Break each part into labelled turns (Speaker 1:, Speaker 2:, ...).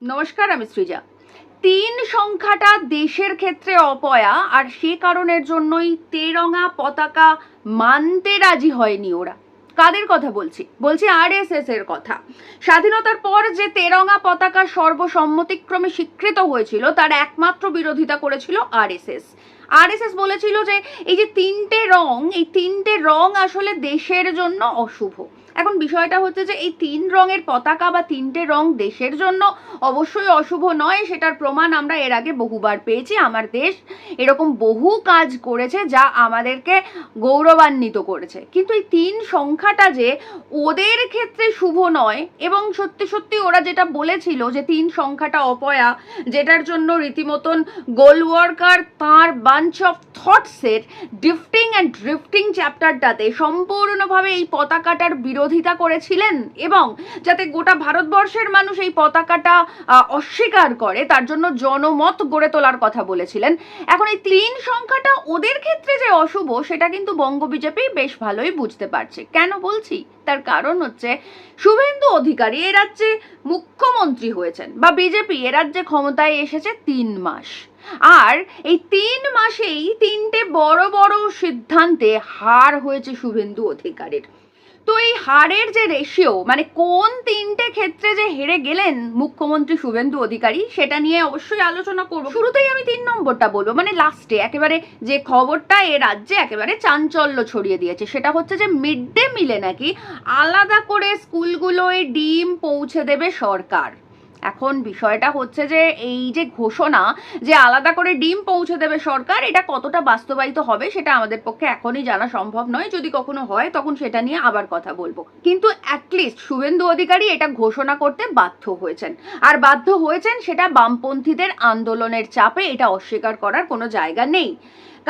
Speaker 1: নমস্কার, আমি সৃজা। ৩ সংখ্যাটা দেশের ক্ষেত্রে অপয়া, আর সে কারণের জন্যই তেরঙা পতাকা মানতে রাজি হয়নি ওরা। কাদের কথা বলছি? বলছি আরএসএস এর কথা। স্বাধীনতার পর যে তেরঙা পতাকা সর্বসম্মতিক্রমে স্বীকৃত হয়েছিল তার একমাত্র বিরোধিতা করেছিল আরএসএস। আরএসএস বলেছিল যে এই যে তিনটে রং আসলে দেশের জন্য অশুভ। এখন বিষয়টা হচ্ছে যে এই ৩ রঙের পতাকা বা ৩টে রং দেশের জন্য অবশ্যই অশুভ নয়, সেটার প্রমাণ আমরা এর আগে বহুবার পেয়েছি। আমার দেশ এরকম বহু কাজ করেছে যা আমাদেরকে গৌরবান্বিত করেছে, কিন্তু এই ৩ সংখ্যাটা যে ওদের ক্ষেত্রে শুভ নয়, এবং সত্যি সত্যি ওরা যেটা বলেছিল যে ৩ সংখ্যাটা অপয়া, যেটার জন্য রীতিমতন গোলওয়ার্কার তাঁর বাঞ্চ অফ থটসের ডিফটিং অ্যান্ড ড্রিফটিং চ্যাপ্টারটাতে সম্পূর্ণভাবে এই পতাকাটার বিরোধিতা করেছিলেন, এবং যাতে গোটা ভারতবর্ষের মানুষ এই পতাকাটা অস্বীকার করে তার জন্য জনমত গড়ে তোলার কথা বলেছিলেন। এখন এই ৩ সংখ্যাটা ওদের ক্ষেত্রে যে অশুভ সেটা কিন্তু বঙ্গ বিজেপি বেশ ভালোই বুঝতে পারছে। কেন বলছি? তার কারণ হচ্ছে শুভেন্দু অধিকারী এ রাজ্যে মুখ্যমন্ত্রী হয়েছেন, বা বিজেপি এ রাজ্যে ক্ষমতায় এসেছে ৩ মাস, আর এই ৩ মাসেই ৩টে বড় বড় সিদ্ধান্তে হার হয়েছে শুভেন্দু অধিকারীর। তো এই হারের যে রেশিও, মানে কোন ৩টে ক্ষেত্রে যে হেরে গেলেন মুখ্যমন্ত্রী শুভেন্দু অধিকারী, সেটা নিয়ে অবশ্যই আলোচনা করব। শুরুতেই আমি ৩ নম্বরটা বলবো, মানে লাস্টে একেবারে যে খবরটা এ রাজ্যে একেবারে চাঞ্চল্য ছড়িয়ে দিয়েছে, সেটা হচ্ছে যে মিড ডে মিলে নাকি আলাদা করে স্কুলগুলোয় ডিম পৌঁছে দেবে সরকার। এখন বিষয়টা হচ্ছে যে এই যে ঘোষণা যে আলাদা করে ডিম পৌঁছে দেবে সরকার, এটা কতটা বাস্তবায়িত হবে সেটা আমাদের পক্ষে এখনই জানা সম্ভব নয়। যদি কখনো হয় তখন সেটা নিয়ে আবার কথা বলবো, কিন্তু অ্যাটলিস্ট শুভেন্দু অধিকারী এটা ঘোষণা করতে বাধ্য হয়েছেন, আর বাধ্য হয়েছেন সেটা বামপন্থীদের আন্দোলনের চাপে, এটা অস্বীকার করার কোনো জায়গা নেই।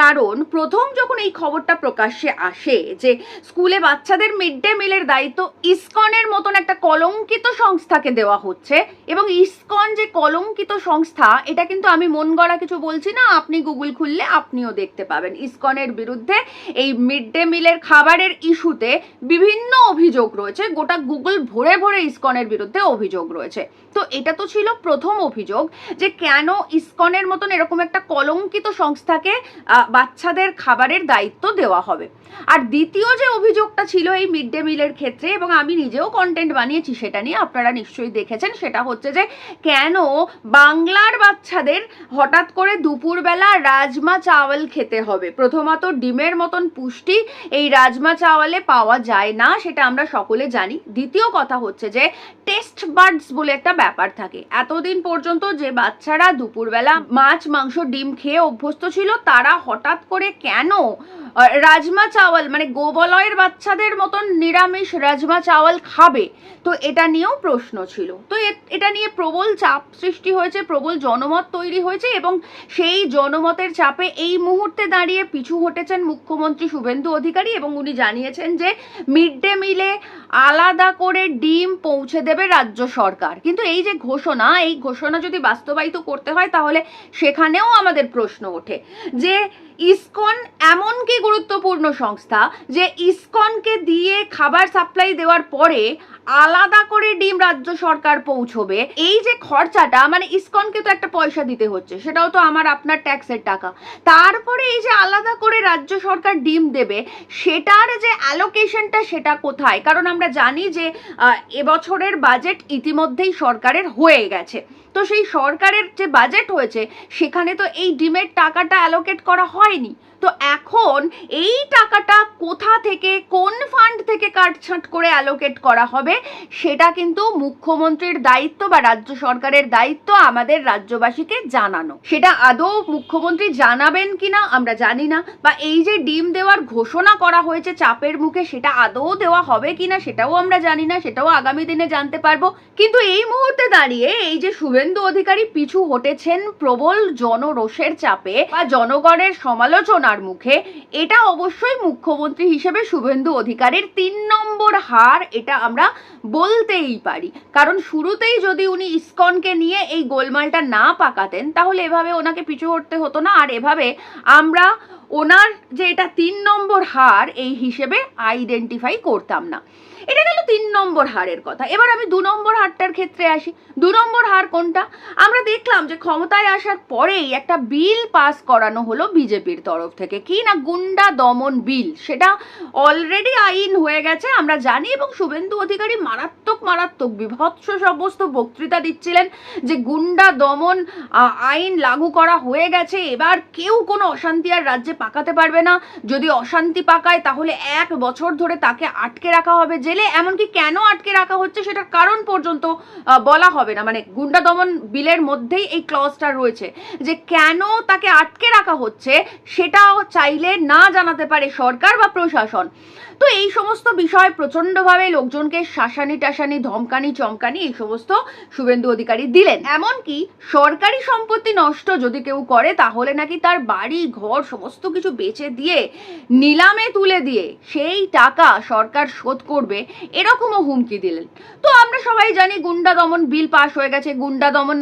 Speaker 1: কারণ প্রথম যখন এই খবরটা প্রকাশ্যে আসে যে স্কুলে বাচ্চাদের মিড ডে মিলের দায়িত্ব ইসকনের মতন একটা কলঙ্কিত সংস্থাকে দেওয়া হচ্ছে, এবং ইসকন যে কলঙ্কিত সংস্থা, এটা কিন্তু আমি মন গড়া কিছু বলছি না, আপনি গুগল খুললে আপনিও দেখতে পাবেন ইসকনের বিরুদ্ধে এই মিড ডে মিলের খাবারের ইস্যুতে বিভিন্ন অভিযোগ রয়েছে। গোটা গুগল ভরে ভরে ইসকনের বিরুদ্ধে অভিযোগ রয়েছে। তো এটা তো ছিল প্রথম অভিযোগ, যে কেন ইসকনের মতন এরকম একটা কলঙ্কিত সংস্থাকে বাচ্চাদের খাবারের দায়িত্ব দেওয়া হবে। আর দ্বিতীয় যে অভিযোগটা ছিল এই মিড ডে মিলের ক্ষেত্রে, এবং আমি নিজেও কন্টেন্ট বানিয়েছি সেটা নিয়ে, আপনারা নিশ্চয়ই দেখেছেন, সেটা হচ্ছে যে কেন বাংলার বাচ্চাদের হঠাৎ করে দুপুরবেলা রাজমা চাওয়াল খেতে হবে। প্রথমত ডিমের মতন পুষ্টি এই রাজমা চাওয়ালে পাওয়া যায় না, সেটা আমরা সকলে জানি। দ্বিতীয় কথা হচ্ছে যে টেস্ট বাডস বলে একটা ব্যাপার থাকে। এতদিন পর্যন্ত যে বাচ্চারা দুপুরবেলা মাছ মাংস ডিম খেয়ে অভ্যস্ত ছিল, তারা হঠাৎ করে কেন রাজমা চাওয়াল, মানে গোবলয়ের বাচ্চাদের মতন নিরামিষ রাজমা চাওয়াল খাবে? তো এটা নিয়েও প্রশ্ন ছিল। তো এটা নিয়ে প্রবল চাপ সৃষ্টি হয়েছে, প্রবল জনমত তৈরি হয়েছে, এবং সেই জনমতের চাপে এই মুহূর্তে দাঁড়িয়ে পিছু হটেছেন মুখ্যমন্ত্রী শুভেন্দু অধিকারী, এবং উনি জানিয়েছেন যে মিড ডে মিলে আলাদা করে ডিম পৌঁছে দেবে রাজ্য সরকার। কিন্তু এই যে ঘোষণা, এই ঘোষণা যদি বাস্তবায়িত করতে হয় তাহলে সেখানেও আমাদের প্রশ্ন ওঠে যে ইসকন এমন কি গুরুত্বপূর্ণ সংস্থা যে ইসকনকে দিয়ে খাবার সাপ্লাই দেওয়ার পরে আলাদা করে ডিম রাজ্য সরকার পৌঁছবে? এই যে খরচাটা, মানে ইসকনকে তো একটা পয়সা দিতে হচ্ছে, সেটাও তো আমার আপনার ট্যাক্সের টাকা। তারপরে এই যে আলাদা করে রাজ্য সরকার ডিম দেবে, সেটার যে অ্যালোকেশনটা সেটা কোথায়? কারণ আমরা জানি যে এবছরের বাজেট ইতিমধ্যেই সরকারের হয়ে গেছে। তো সেই সরকারের যে বাজেট হয়েছে সেখানে তো এই ডিমের টাকাটা অ্যালোকেট করা হয়নি। তো এখন এই টাকাটা কোথা থেকে, কোন ফান্ড থেকে কাটছাঁট করে অ্যালোকেট করা হবে, সেটা কিন্তু মুখ্যমন্ত্রীর দায়িত্ব বা রাজ্য সরকারের দায়িত্ব আমাদের রাজ্যবাসীকে জানানো। সেটা আদৌ মুখ্যমন্ত্রী জানাবেন কিনা আমরা জানি না, বা এই যে ডিম দেওয়ার ঘোষণা করা হয়েছে চাপের মুখে, সেটা আদৌ দেওয়া হবে কিনা সেটাও আমরা জানি না, সেটাও আগামী দিনে জানতে পারবো। কিন্তু এই মুহূর্তে দাঁড়িয়ে এই যে শুভেন্দু অধিকারী পিছু হটেছেন প্রবল জনরোষের চাপে বা জনগণের সমালোচনার মুখে, এটা অবশ্যই মুখ্যমন্ত্রী হিসেবে শুভেন্দু অধিকারীর ৩ নম্বর হার, এটা আমরা বলতেই পারি। কারণ শুরুতেই যদি উনি ইসকনকে নিয়ে এই গোলমালটা না পাকাতেন তাহলে এভাবে ওনাকে পিছু হটতে হতো না, আর এভাবে আমরা ওনার যে এটা ৩ নম্বর হার এই হিসেবে আইডেন্টিফাই করতাম না। এটা গেল 3 নম্বর হারের কথা। এবার আমি 2 নম্বর হারটার ক্ষেত্রে আসি। 2 নম্বর হার কোনটা? আমরা দেখলাম যে ক্ষমতায় আসার পরেই একটা বিল পাস করানো হলো বিজেপির তরফ থেকে, কি না, গুন্ডা দমন বিল। সেটা অলরেডি আইন হয়ে গেছে আমরা জানি, এবং শুভেন্দু অধিকারী মারাত্মক মারাত্মক বিভৎস সমস্ত বক্তৃতা দিচ্ছিলেন যে গুন্ডা দমন আইন লাগু করা হয়ে গেছে, এবার কেউ কোনো অশান্তি আর রাজ্যে পাকাতে পারবে না, যদি অশান্তি পাকায় তাহলে 1 বছর ধরে তাকে আটকে রাখা হবে জেলে, এমনকি কেন আটকে রাখা হচ্ছে সেটার কারণ পর্যন্ত বলা হবে না। মানে গুন্ডা দমন বিলের মধ্যেই এই ক্লজটা রয়েছে যে কেন তাকে আটকে রাখা হচ্ছে সেটাও চাইলে না জানাতে পারে সরকার বা প্রশাসন। তো এই সমস্ত বিষয় প্রচন্ডভাবে লোকজনকে শাসানি টাসানি ধমকানি চমকানি এই সমস্ত শুভেন্দু অধিকারী দিলেন। এমনকি সরকারি সম্পত্তি নষ্ট যদি কেউ করে তাহলে নাকি তার বাড়ি ঘর সমস্ত কিছু বেচে দিয়ে নিলামে তুলে দিয়ে সেই টাকা সরকার শোধ করবে, এরকমও হুমকি দিলেন। তো আমরা সবাই জানি গুন্ডা দমন বিল পাস হয়ে গেছে, গুন্ডা দমন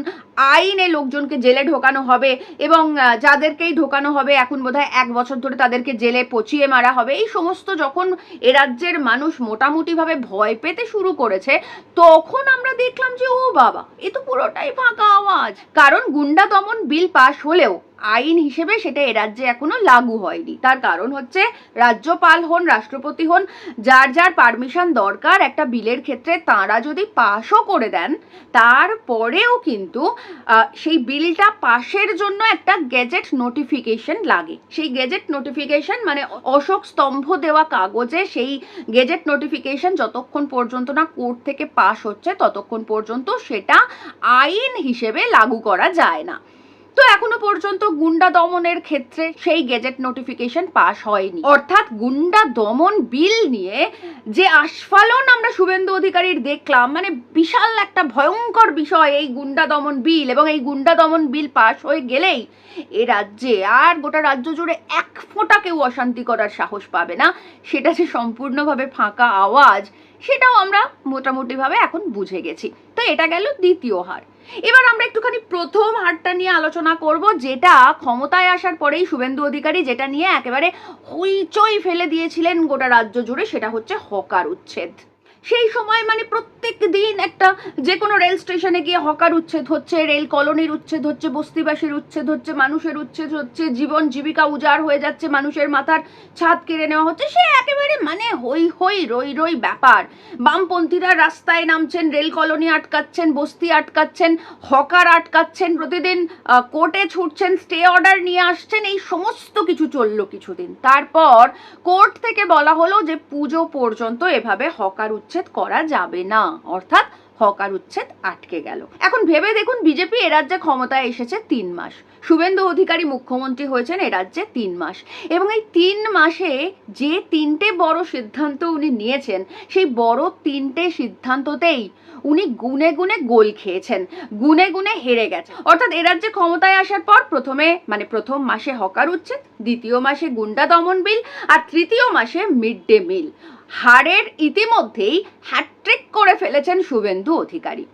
Speaker 1: আইনে লোকজনকে জেলে ঢোকানো হবে, এবং যাদেরকেই ঢোকানো হবে এখন বোধহয় 1 বছর ধরে তাদেরকে জেলে পচিয়ে মারা হবে। এই সমস্ত যখন এ রাজ্যের মানুষ মোটামুটিভাবে ভয় পেতে শুরু করেছে, তখন আমরা দেখলাম যে ও বাবা, এ তো পুরোটাই ফাঁকা আওয়াজ। কারণ গুন্ডা দমন বিল পাস হলেও আইন হিসেবে সেটা এ রাজ্যে এখনো লাগু হয়নি। তার কারণ হচ্ছে রাজ্যপাল হন, রাষ্ট্রপতি হন, যার যার পারমিশন দরকার একটা বিলের ক্ষেত্রে তাঁরা যদি পাশও করে দেন, তারপরেও কিন্তু সেই বিলটা পাশের জন্য একটা গেজেট নোটিফিকেশন লাগে। সেই গেজেট নোটিফিকেশন মানে অশোক স্তম্ভ দেওয়া কাগজে সেই গেজেট নোটিফিকেশন যতক্ষণ পর্যন্ত না কোর্ট থেকে পাশ হচ্ছে ততক্ষণ পর্যন্ত সেটা আইন হিসেবে লাগু করা যায় না। তো এখনো পর্যন্ত গুন্ডা দমনের ক্ষেত্রে সেই গেজেট নোটিফিকেশন পাস হয়নি। অর্থাৎ গুন্ডা দমন বিল নিয়ে যে আস্ফালন আমরা শুভেন্দু অধিকারীর দেখলাম, মানে বিশাল একটা ভয়ঙ্কর বিষয় এই গুন্ডা দমন বিল, এবং এই গুন্ডা দমন বিল পাস হয়ে গেলেই এ রাজ্যে আর গোটা রাজ্য জুড়ে 1 ফোঁটা কেউ অশান্তি করার সাহস পাবে না। সেটা যে সম্পূর্ণভাবে ফাঁকা আওয়াজ সেটাও আমরা মোটামুটিভাবে এখন বুঝে গেছি। তো এটা গেল দ্বিতীয় হার। এবার আমরা একটুখানি প্রথম হারটা নিয়ে আলোচনা করব, যেটা ক্ষমতায় আসার পরেই শুভেন্দু অধিকারী যেটা নিয়ে একেবারে হইচই ফেলে দিয়েছিলেন গোটা রাজ্য জুড়ে, সেটা হচ্ছে হকার উচ্ছেদ। সেই সময় মানে প্রত্যেক দিন একটা যে কোনো রেল স্টেশনে গিয়ে হকার উচ্ছেদ হচ্ছে, রেল কলোনির উচ্ছেদ হচ্ছে, বস্তিবাসীর উচ্ছেদ হচ্ছে, মানুষের উচ্ছেদ হচ্ছে, জীবন জীবিকা উজাড় হয়ে যাচ্ছে, মানুষের মাথার ছাদ কেড়ে নেওয়া হচ্ছে। সে একেবারে মানে হই হই রই রই ব্যাপার। বামপন্থীরা রাস্তায় নামছেন, রেল কলোনি আটকাচ্ছেন, বস্তি আটকাচ্ছেন, হকার আটকাচ্ছেন, প্রতিদিন কোর্টে ছুটছেন, স্টে অর্ডার নিয়ে আসছেন। এই সমস্ত কিছু চললো কিছুদিন। তারপর কোর্ট থেকে বলা হলো যে পুজো পর্যন্ত এভাবে হকার উচ্ছেদ করা যাবে না, অর্থাৎ হকার উচ্ছেদ আটকে গেল। এখন ভেবে দেখুন, বিজেপি এ রাজ্যে ক্ষমতায় এসেছে 3 মাস, শুভেন্দু অধিকারী মুখ্যমন্ত্রী হয়েছেন এ রাজ্যে 3 মাস, এবং এই 3 মাসে যে 3টে বড় সিদ্ধান্ত উনি নিয়েছেন, সেই বড় 3টে সিদ্ধান্ততেই উনি গুনে গুনে গোল খেয়েছেন, গুনে গুনে হেরে গেছেন। অর্থাৎ এ রাজ্যে ক্ষমতায় আসার পর প্রথম মাসে হকার উচ্ছেদ, দ্বিতীয় মাসে গুন্ডা দমন বিল, আর তৃতীয় মাসে মিড ডে মিল। হারের ইতিমধ্যেই হ্যাট্রিক করে ফেলেছেন শুভেন্দু অধিকারী।